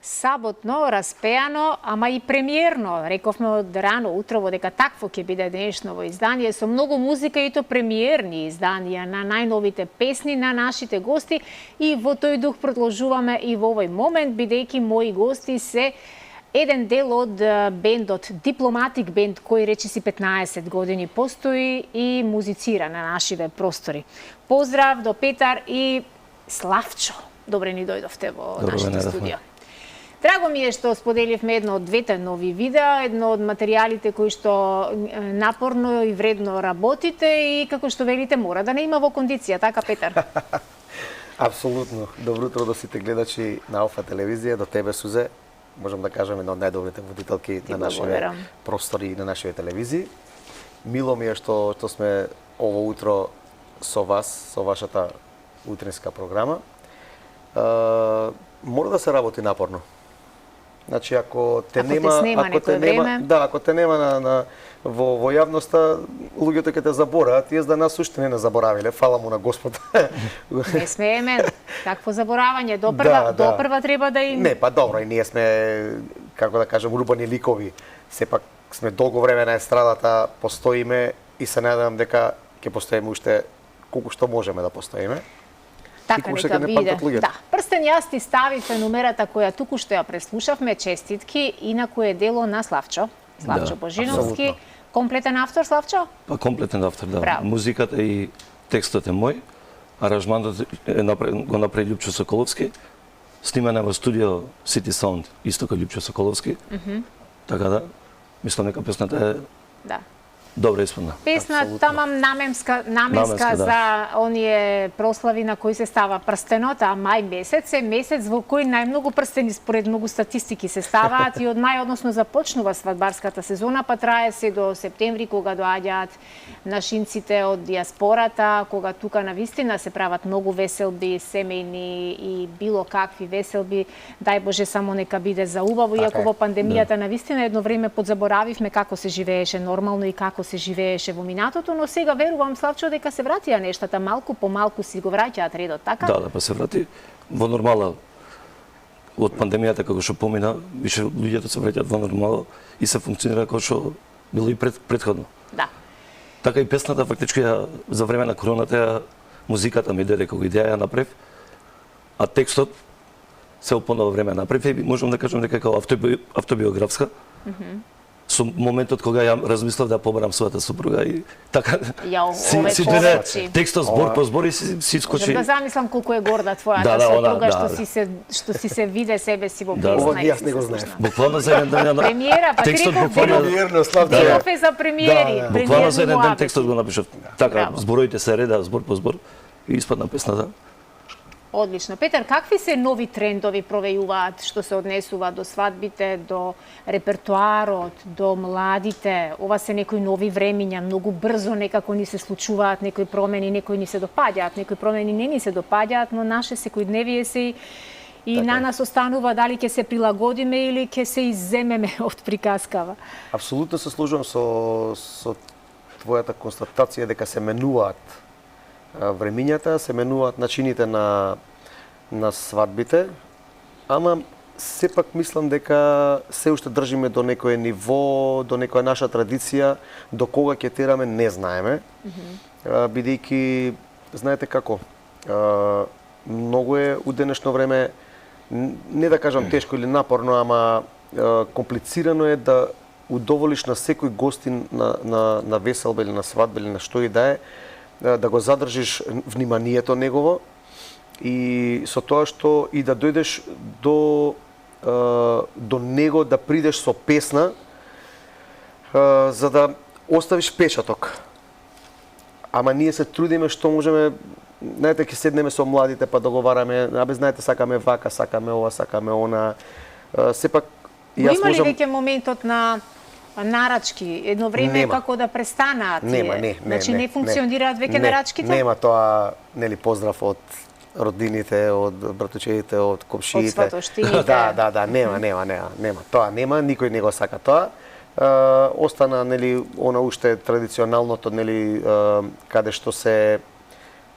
саботно, распеано, ама и премиерно. Рековме од рано утрово дека такво ќе биде денешново издание со многу музика и то премиерни изданија на најновите песни на нашите гости и во тој дух продолжуваме и во овој момент, бидејќи мои гости се еден дел од бендот Дипломатик бенд, кој речиси 15 години постои и музицира на нашиве простори. Поздрав до Петар и Славчо. Добре ни дојдовте во нашето студио. Драго ми е што споделивме едно од двете нови видеа, едно од материјалите кои што напорно и вредно работите и како што велите мора да не има во кондиција, така Петар? Апсолутно. Добро утро до сите гледачи на Алфа телевизија, до тебе Сузе. Можам да кажам една од најдобрите водителки на нашите простори и на нашите телевизии. Мило ми е што сме ово утро со вас, со вашата утринска програма. Мора да се работи напорно. Значи ако те нема во јавноста, луѓето ќе те забораат, и да нас уште не заборавиле, фала му на Господ. Не смееме, такво заборавање, допрва треба да им... Не, па добро, и ние сме, како да кажем, урбани ликови. Сепак сме долго време на естрадата, постоиме и се надевам дека ќе постоиме уште колку што можеме да постоиме. Така нека биде. Да, прстен јас ти стави фенумерата која туку што ја преслушавме, честитки, инаку е дело на Славчо Божиновски. Комплетен автор, Славчо? Па комплетен автор, да. Браво. Музиката и текстот е мој, аранжмантот го направи Љупчо Соколовски, снимана во студио City Sound, исто како Љупчо Соколовски. Така да, мислам дека песната е добре исполнена. Песна тамам наменска за оние прослави на кои се става прстенот, а мај месец е месец во кој најмногу прстени според многу статистики се ставаат и од мај, односно започнува свадбарската сезона, па трае се до септември кога доаѓаат нашинците од диаспората, кога тука навистина се прават многу веселби, семејни и било какви веселби. Дај Боже само нека биде за убаво, иако во пандемијата навистина едно време подзаборавивме како се живееше нормално и како се живееше во минатото, но сега верувам, Славчо, дека се вратија нештата, малку по малку си го враќаат редот, така? Да, па се врати во нормала. Од пандемијата како што помина, више луѓето се враќаат во нормала и се функционира како што било и претходно. Да. Така и песната фактички за време на короната музиката ми дојде како идеја ја направив, а текстот се опоново време направив и можам да кажам дека како автобиографска. Со моментот кога ја размислав да побарам својата супруга и така си дојде текстот збор по збор и си скочи. Можам да замислам колку е горда твојата супруга што си се виде себе си во песна. Ова јас не го знаев. Буквално за еден ден премиера, па текстот премиерно Славчо. Делов за премиери. Буквално за еден ден текстот го напишав. Така збороите се реда збор по збор и испадна песната. Одлично. Петар, какви се нови трендови провејуваат што се однесува до свадбите, до репертуарот, до младите? Ова се некои нови времиња, многу брзо некако ни се случуваат некои промени, некои ни се допаѓаат, некои промени не ни се допаѓаат, но наше секојдневие се и на нас останува дали ќе се прилагодиме или ќе се изземеме од приказкава. Апсолутно се служувам со твојата констатација дека се менуваат времињата, се менуваат начините на свадбите, ама сепак мислам дека се уште држиме до некое ниво, до некоја наша традиција, до кога ќе тераме не знаеме, бидејќи знаете како, многу е у денешно време, не да кажам тешко или напорно, ама комплицирано е да удоволиш на секој гостин на веселба или на свадба или на што и да е, да го задржиш вниманието негово и со тоа што и да дојдеш до него, да придеш со песна за да оставиш печаток. Ама ние се трудиме што можеме, знаете, ќе седнеме со младите па договараме, знаете, сакаме вака, сакаме ова, сакаме она. Сепак јас можам... Има ли веќе моментот на нарачки, едно време како да престанаат тие. Значи не функционираат веќе нарачките? Нема тоа, нели, поздрав од роднините, од братучедите, од комшиите. Од сватоштините. Да, нема. Тоа нема, никој не го сака тоа. Остана, нели, она уште традиционалното, нели, каде што се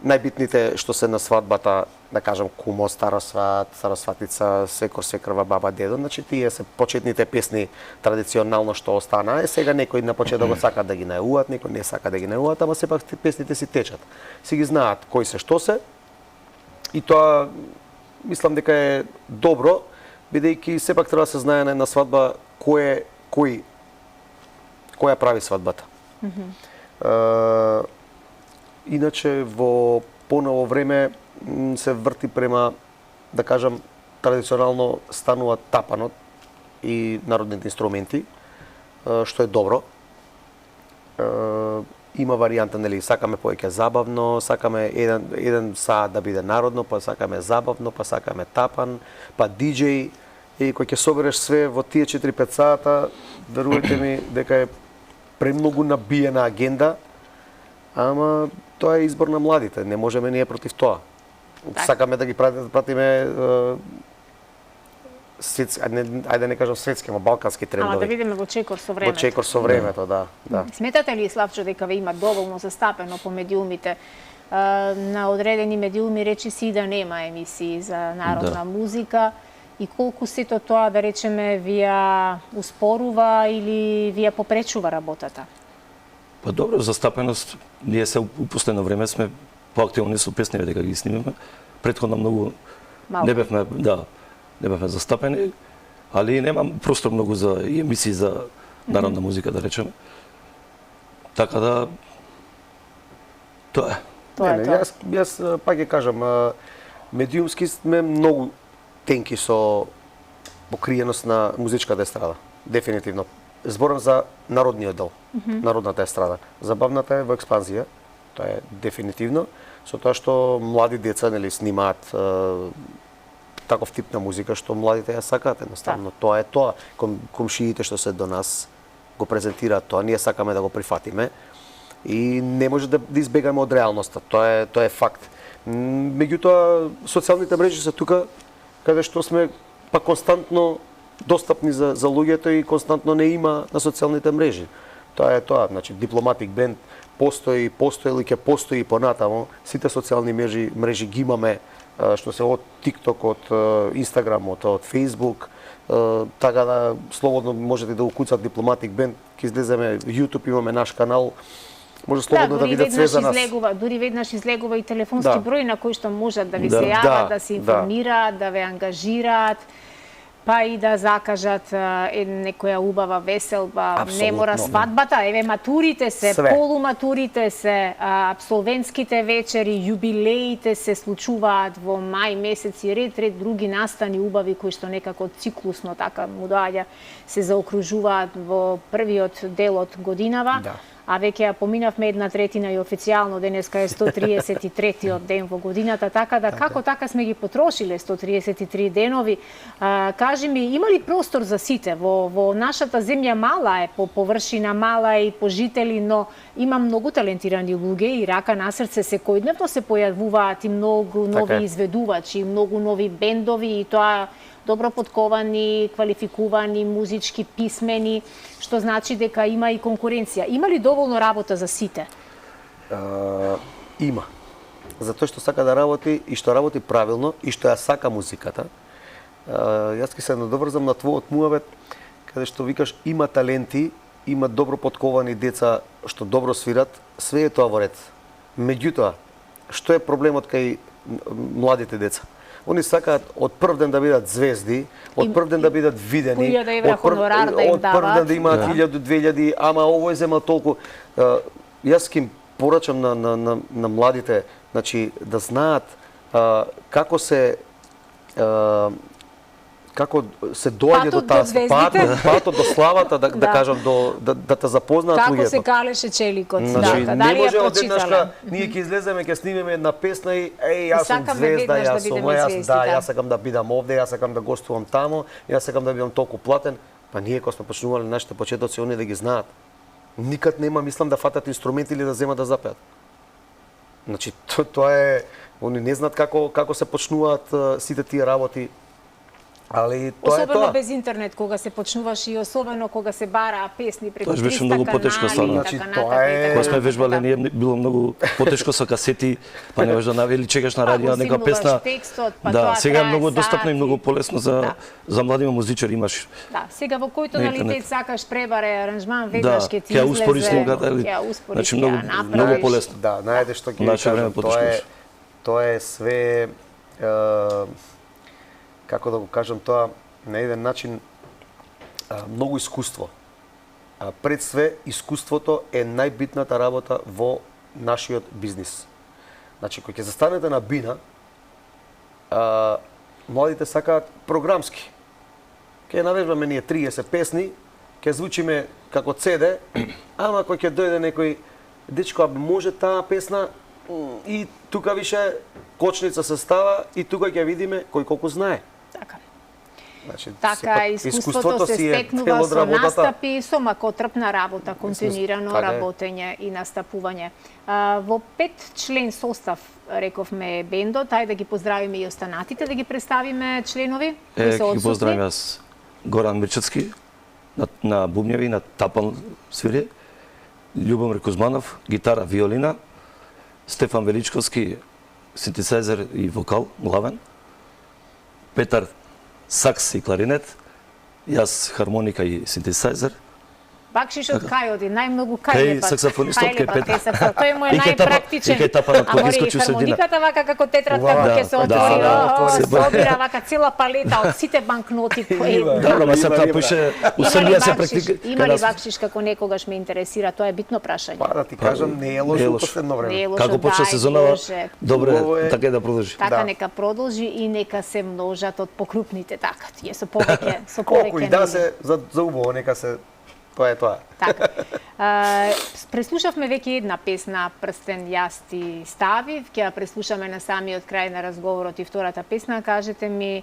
најбитните што се на свадбата, да кажам, кумо, старосват, старосватица, свекор, свекрва, баба, дедо, значи тие се почетните песни традиционално што остана. Сега некои на почеток сакаат да ги најуват, некои не сакаат да ги најуват, ама сепак песните си течат. Си ги знаат кои се што се. И тоа мислам дека е добро, бидејќи сепак треба да се знае на една свадба која прави свадбата. Иначе во поново време се врти према, да кажам, традиционално станува тапанот и народните инструменти, што е добро. Има варијанта, нели, сакаме повеќе забавно, сакаме еден саат да биде народно, па сакаме забавно, па сакаме тапан, па диџеј. И кој ќе собереш све во тие 4-5 сата, верувајте ми дека е премногу набиена агенда, ама тоа е избор на младите, не можеме ние против тоа. Так. Сакаме да ги пратиме ајде да не кажам светски, ама балкански трендови. Ама да видиме во чекор со времето. Во чекор со времето, да. Сметате ли, Славчо, дека ве има доволно застапено по медиумите? На одредени медиуми речи си да нема емисии за народна музика. И колку сето тоа, да речеме, вија успорува или вија попречува работата? Па добро, застапеност, ние се упуслено време сме поактивни со песни дека ги снимаме. Претходно многу не бевме застапени, али немам простор многу за емисии за народна музика, да речеме. Така да тоа е. Јас пак ќе кажам, медиумски сме многу тенки со покриеност на музичката естрада. Дефинитивно. Зборам за народниот дел, народната естрада. Забавната е во експанзија, тоа е дефинитивно, со тоа што млади деца, нели, снимаат таков тип на музика што младите ја сакаат едноставно. Тоа е тоа. Комшиите што се до нас го презентираат тоа, ние сакаме да го прифатиме и не може да избегаме од реалноста. Тоа е факт. Меѓутоа, социјалните мрежи се тука каде што сме па константно достапни за луѓето и константно не има на социјалните мрежи. Тоа е тоа, значи Дипломатик бенд постои или ќе постои понатамо, сите социјални мрежи ги имаме, што се од TikTok, од Instagram, од Facebook, така да слободно можете да укуцат Дипломатик бенд, ќе излеземе YouTube, имаме наш канал. Може слободно да видат све за нас. Дури веднаш излегува и телефонски број на кој што можат да ви се јават, да се информираат, да ве ангажираат, па и да закажат некоја убава веселба. Не мора свадбата, еве матурите се, полуматурите се, апсолвентските вечери, јубилеите се случуваат во мај месец и ред други настани убави кои што некако циклусно така му доаѓа, се заокружуваат во првиот дел од годинава. А веќе ја поминавме 1/3 и официјално денеска е 133-тиот ден во годината, така да како така сме ги потрошиле 133 денови. Кажи ми, има ли простор за сите? Во нашата земја мала е, по површина мала е и по жители, но има многу талентирани луѓе и рака на срце секојдневно се појавуваат и многу нови изведувачи, многу нови бендови и тоа добро подковани, квалификувани, музички, писмени, што значи дека има и конкуренција. Има ли доволно работа за сите? Има. За тој што сака да работи и што работи правилно и што ја сака музиката. Јас ќе се надоврзам на твојот муавет, каде што викаш има таленти, има добро подковани деца што добро свират, све е тоа во ред. Меѓутоа, што е проблемот кај младите деца? Они сакаат од прв ден да бидат звезди, од прв ден да бидат видени, од прв ден да имаат 1000-2000, ама овој зема толку. Јас ќе им порачам на младите, значи да знаат како се доаѓа до таа патот до славата, да кажам, да те запознаат луѓето. Како се калеше челикот, не може одеднашка ние ќе излеземе, ќе снимеме една песна и јас сум звезда, јас сакам да бидам овде, јас сакам да гостувам тамо, јас сакам да бидам толку платен. Па ние кога сме почнувале нашите почетоци, они да ги знаат. Никад нема, мислам, да фатат инструменти или да земат да запеат. Значи тоа е, они не знаат како се почнуваат сите тие работи. Али тоа е Особено тоа. без интернет, кога се почнуваш и особено кога се бараа песни преку Тоа 300 беше многу потешко, стварно. канали, Значи, така тоа натаму и е- така Кога сме натаму. вежбале, ние било многу потешко со касети, па не можеш да навели, чекаш на радио го нека симнуваш песна. текстот, па Да, тоа сега е трае многу достапно и сати. многу полесно за Да. за млади музичари имаш. Да, сега во кој На тоналитет интернет. сакаш пребаре аранжман, веднаш ќе ти ќе ја излезе. успориш слогата, или- Ќе ја успориш, значи, ќе многу- ја направиш. многу полесно. Да, најде што ќе ви Наше време кажам, потешко беше. тоа е све како да го кажам тоа на еден начин многу искуство. Пред све искуството е најбитната работа во нашиот бизнис. Значи кога ќе застанете на бина, младите сакаат програмски. Ќе навежбаме ние 30 песни, ќе звучиме како CD, ама кога ќе дојде некој дечко, а може таа песна и тука више кочница се става и тука ќе видиме кој колку знае. Така. Значи, Така, сепак, искуството се си е стекнува дел од со работата. настапи, со макотрпна работа, континуирано така е. работење и настапување. Во 5-член состав, рековме бендот, ајде да ги поздравиме и останатите, да ги представиме членови кои се Ќе одсутни. поздравам јас Горан Мирчевски на бубњеви, на тапал свири, Љубомир Кузманов, гитара, виолина, Стефан Величковски, синтесајзер и вокал, главен, Петар сакс и кларинет, јас хармоника и синтесајзер. Бакшишот кај оди, најмногу кај Кај лепат. саксофонистот, Кај кај лепат, Петар. кај саксофон. Тој му е И кај тапа- најпрактичен. и кај тапанот, кога А мори и искочи у средина. хармониката вака како тетратка Убава, кога ќе се да, отвори, да, отвори се. собира вака цела палета од сите банкноти кои Добро, ма сам Има, таа има. пише у Има ли Србија се бакшиш? практика. Има ли бакшиш како некогаш ме интересира? Тоа е битно прашање. Па да ти кажам, не е лошо не е у лошо. последно Не е време. лошо, Како почна дај, сезонава, Боже. Убаво добре, е. така и да продолжи. Така Да. нека продолжи и нека се множат од покрупните така. Тие со повеќе, со Колку повеќе. и да нели? се за убаво, нека се тоа е тоа. Така. Преслушавме веќе една песна Прстен јас ти ставив, ќе ја преслушаме на самиот крај на разговорот и втората песна. Кажете ми,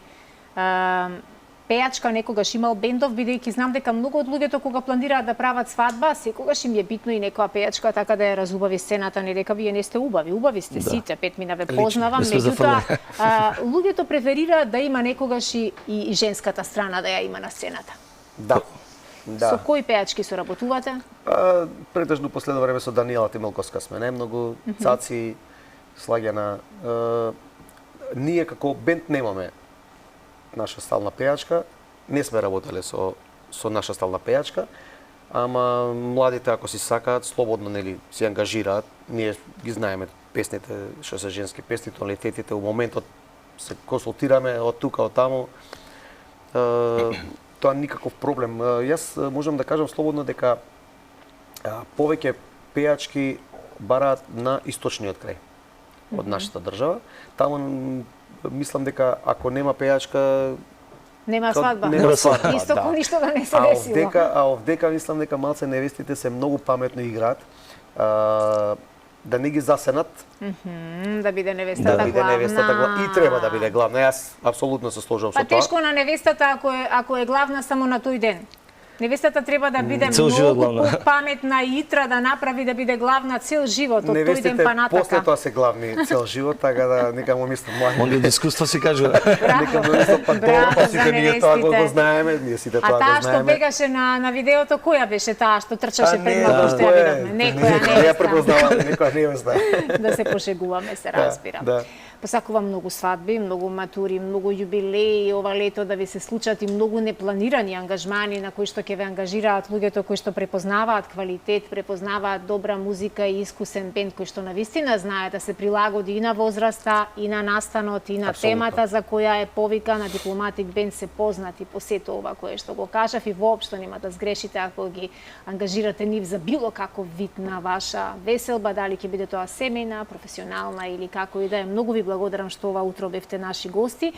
пејачка некогаш имал бендов, бидејќи знам дека многу од луѓето кога планираат да прават свадба, секогаш им е битно и некоја пејачка така да ја разубави сцената, не дека вие не сте убави, убави сте сите, 5 мина ве познавам, не сме меѓутоа зафрлени. луѓето преферираат да има некогаш и женската страна да ја има на сцената. Да. Со Да. кои пејачки соработувате? Претежно последно време со Даниела Тимелковска сме најмногу, Цаци, Слагјана. Ние како бенд немаме наша стална пејачка, не сме работеле со наша стална пејачка, ама младите ако си сакаат слободно нели се ангажираат. Ние ги знаеме песните што се женски песни, тоналитетите, у моментот се консултираме од тука од таму. Тоа никаков проблем. Јас можам да кажам слободно дека повеќе пејачки бараат на источниот крај од нашата држава. Таму мислам дека ако нема пејачка Нема свадба. нема свадба, Исто да. ко ништо да не се А десило. овдека мислам дека малце невестите се многу паметно играат. Да не ги засенат, Да биде невестата да биде главна. невестата и треба да биде главна. Јас апсолутно се сложувам Па со тоа. тешко на невестата ако е главна само на тој ден. Невестата треба да биде Цел живот многу главна. паметна и итра да направи да биде главна цел живот од тој ден Невестите па натака. после тоа се главни цел живот, така да нека му мислам млади. Онде од искуство си кажува. Нека му мислам па Браво добро, па за сите ние тоа го невестите. знаеме, ние сите А тоа таа го што знаеме. бегаше на видеото, која беше таа што трчаше пред не, малку што ја кој е? видовме? Некоја Не ја невеста. препознавам, некоја невеста. Да се пошегуваме, се разбира. да. Посакувам многу свадби, многу матури, многу јубилеи ова лето да ви се случат и многу непланирани ангажмани на кои што ќе ве ангажираат луѓето кои што препознаваат квалитет, препознаваат добра музика и искусен бенд кој што навистина знае да се прилагоди и на возраста, и на настанот, и на Апсолутно. темата за која е повикана. Дипломатик бенд се познати по сето ова кое што го кажав и воопшто нема да сгрешите ако ги ангажирате нив за било каков вид на ваша веселба, дали ќе биде тоа семејна, професионална или како и да е. Многу ви благодарам што ова утро бевте наши гости.